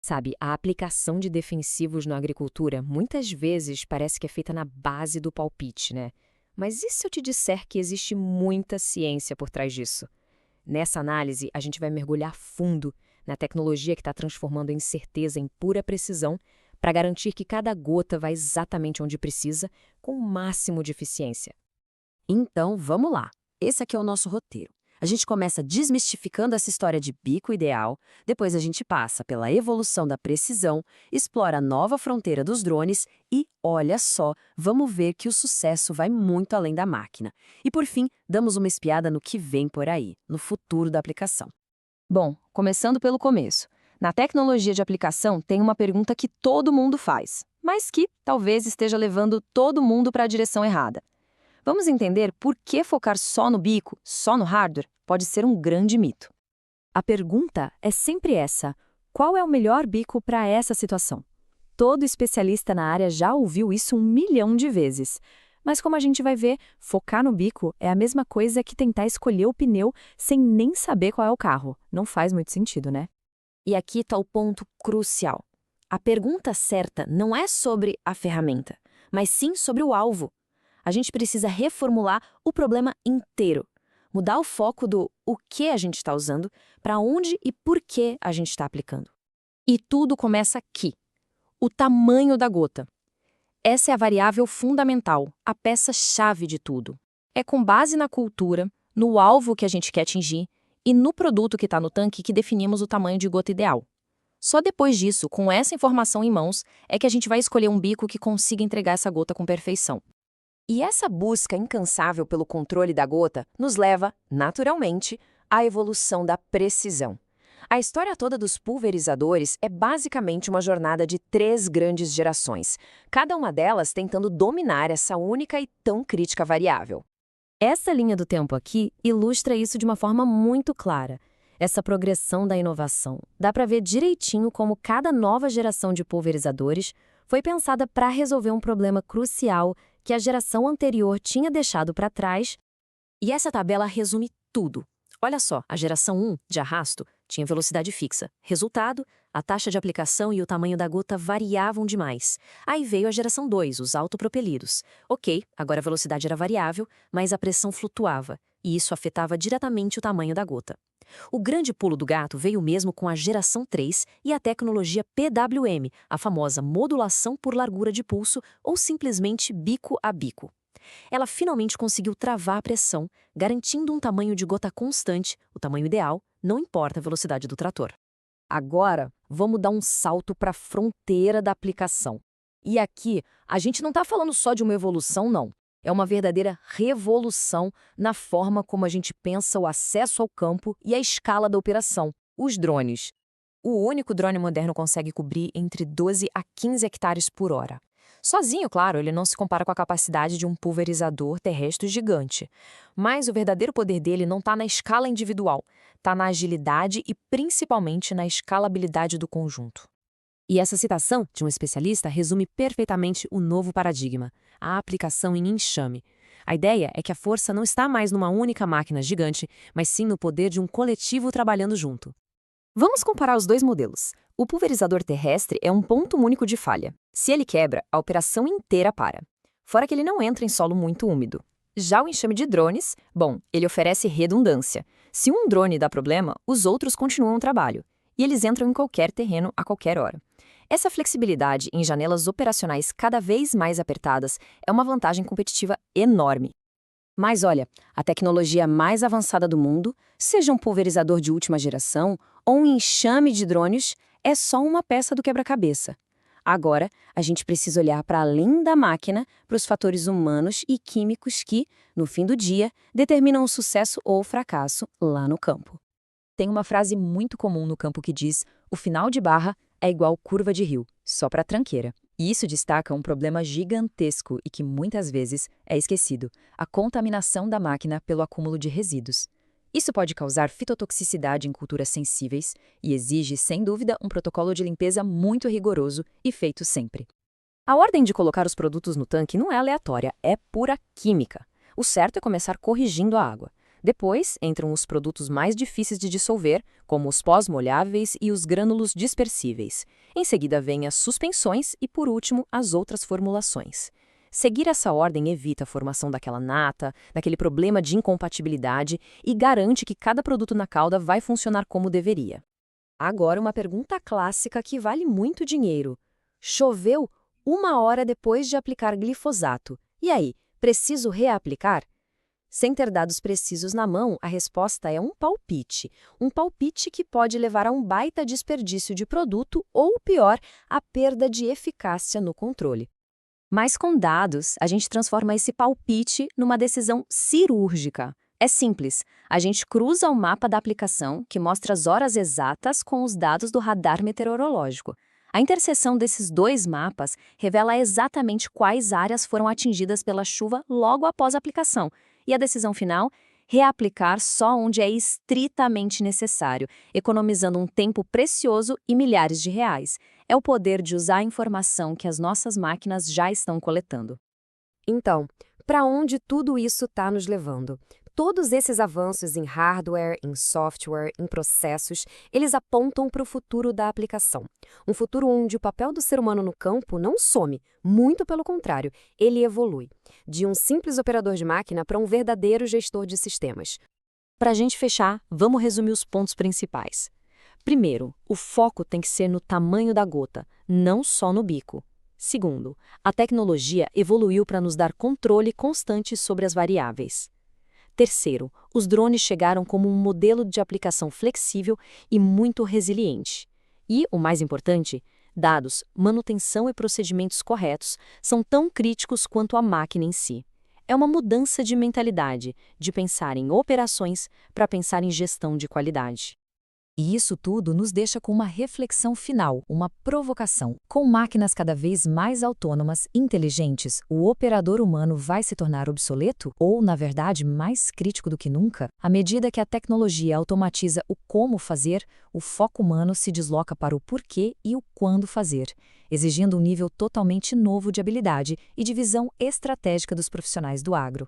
Sabe, a aplicação de defensivos na agricultura muitas vezes parece que é feita na base do palpite, né? Mas e se eu te disser que existe muita ciência por trás disso? Nessa análise, a gente vai mergulhar fundo na tecnologia que está transformando a incerteza em pura precisão para garantir que cada gota vai exatamente onde precisa, com o máximo de eficiência. Então, vamos lá. Esse aqui é o nosso roteiro. A gente começa desmistificando essa história de bico ideal, depois a gente passa pela evolução da precisão, explora a nova fronteira dos drones e, olha só, vamos ver que o sucesso vai muito além da máquina. E, por fim, damos uma espiada no que vem por aí, no futuro da aplicação. Bom, começando pelo começo. Na tecnologia de aplicação, tem uma pergunta que todo mundo faz, mas que talvez esteja levando todo mundo para a direção errada. Vamos entender por que focar só no bico, só no hardware, pode ser um grande mito. A pergunta é sempre essa: qual é o melhor bico para essa situação? Todo especialista na área já ouviu isso 1 milhão de vezes. Mas como a gente vai ver, focar no bico é a mesma coisa que tentar escolher o pneu sem nem saber qual é o carro. Não faz muito sentido, né? E aqui está o ponto crucial. A pergunta certa não é sobre a ferramenta, mas sim sobre o alvo. A gente precisa reformular o problema inteiro. Mudar o foco do o que a gente está usando para onde e por que a gente está aplicando. E tudo começa aqui. O tamanho da gota. Essa é a variável fundamental, a peça-chave de tudo. É com base na cultura, no alvo que a gente quer atingir e no produto que está no tanque que definimos o tamanho de gota ideal. Só depois disso, com essa informação em mãos, é que a gente vai escolher um bico que consiga entregar essa gota com perfeição. E essa busca incansável pelo controle da gota nos leva, naturalmente, à evolução da precisão. A história toda dos pulverizadores é basicamente uma jornada de 3 grandes gerações, cada uma delas tentando dominar essa única e tão crítica variável. Essa linha do tempo aqui ilustra isso de uma forma muito clara. Essa progressão da inovação. Dá para ver direitinho como cada nova geração de pulverizadores foi pensada para resolver um problema crucial que a geração anterior tinha deixado para trás. E essa tabela resume tudo. Olha só, a geração 1, de arrasto, tinha velocidade fixa. Resultado, a taxa de aplicação e o tamanho da gota variavam demais. Aí veio a geração 2, os autopropelidos. Ok, agora a velocidade era variável, mas a pressão flutuava, e isso afetava diretamente o tamanho da gota. O grande pulo do gato veio mesmo com a geração 3 e a tecnologia PWM, a famosa modulação por largura de pulso ou simplesmente bico a bico. Ela finalmente conseguiu travar a pressão, garantindo um tamanho de gota constante, o tamanho ideal, não importa a velocidade do trator. Agora, vamos dar um salto para a fronteira da aplicação. E aqui, a gente não está falando só de uma evolução, não. É uma verdadeira revolução na forma como a gente pensa o acesso ao campo e a escala da operação, os drones. O único drone moderno consegue cobrir entre 12 a 15 hectares por hora. Sozinho, claro, ele não se compara com a capacidade de um pulverizador terrestre gigante. Mas o verdadeiro poder dele não está na escala individual, está na agilidade e principalmente na escalabilidade do conjunto. E essa citação de um especialista resume perfeitamente o novo paradigma, a aplicação em enxame. A ideia é que a força não está mais numa única máquina gigante, mas sim no poder de um coletivo trabalhando junto. Vamos comparar os dois modelos. O pulverizador terrestre é um ponto único de falha. Se ele quebra, a operação inteira para. Fora que ele não entra em solo muito úmido. Já o enxame de drones, bom, ele oferece redundância. Se um drone dá problema, os outros continuam o trabalho. E eles entram em qualquer terreno a qualquer hora. Essa flexibilidade em janelas operacionais cada vez mais apertadas é uma vantagem competitiva enorme. Mas olha, a tecnologia mais avançada do mundo, seja um pulverizador de última geração ou um enxame de drones, é só uma peça do quebra-cabeça. Agora, a gente precisa olhar para além da máquina, para os fatores humanos e químicos que, no fim do dia, determinam o sucesso ou o fracasso lá no campo. Tem uma frase muito comum no campo que diz: o final de barra é igual curva de rio, só para tranqueira. E isso destaca um problema gigantesco e que muitas vezes é esquecido: a contaminação da máquina pelo acúmulo de resíduos. Isso pode causar fitotoxicidade em culturas sensíveis e exige, sem dúvida, um protocolo de limpeza muito rigoroso e feito sempre. A ordem de colocar os produtos no tanque não é aleatória, é pura química. O certo é começar corrigindo a água. Depois entram os produtos mais difíceis de dissolver, como os pós-molháveis e os grânulos dispersíveis. Em seguida vêm as suspensões e, por último, as outras formulações. Seguir essa ordem evita a formação daquela nata, daquele problema de incompatibilidade e garante que cada produto na calda vai funcionar como deveria. Agora, uma pergunta clássica que vale muito dinheiro. Choveu 1 hora depois de aplicar glifosato. E aí, preciso reaplicar? Sem ter dados precisos na mão, a resposta é um palpite. Um palpite que pode levar a um baita desperdício de produto ou, pior, a perda de eficácia no controle. Mas com dados, a gente transforma esse palpite numa decisão cirúrgica. É simples. A gente cruza o mapa da aplicação, que mostra as horas exatas, com os dados do radar meteorológico. A interseção desses dois mapas revela exatamente quais áreas foram atingidas pela chuva logo após a aplicação. E a decisão final? Reaplicar só onde é estritamente necessário, economizando um tempo precioso e milhares de reais. É o poder de usar a informação que as nossas máquinas já estão coletando. Então, para onde tudo isso está nos levando? Todos esses avanços em hardware, em software, em processos, eles apontam para o futuro da aplicação. Um futuro onde o papel do ser humano no campo não some, muito pelo contrário, ele evolui. De um simples operador de máquina para um verdadeiro gestor de sistemas. Para a gente fechar, vamos resumir os pontos principais. Primeiro, o foco tem que ser no tamanho da gota, não só no bico. Segundo, a tecnologia evoluiu para nos dar controle constante sobre as variáveis. Terceiro, os drones chegaram como um modelo de aplicação flexível e muito resiliente. E, o mais importante, dados, manutenção e procedimentos corretos são tão críticos quanto a máquina em si. É uma mudança de mentalidade, de pensar em operações para pensar em gestão de qualidade. E isso tudo nos deixa com uma reflexão final, uma provocação. Com máquinas cada vez mais autônomas e inteligentes, o operador humano vai se tornar obsoleto? Ou, na verdade, mais crítico do que nunca? À medida que a tecnologia automatiza o como fazer, o foco humano se desloca para o porquê e o quando fazer, exigindo um nível totalmente novo de habilidade e de visão estratégica dos profissionais do agro.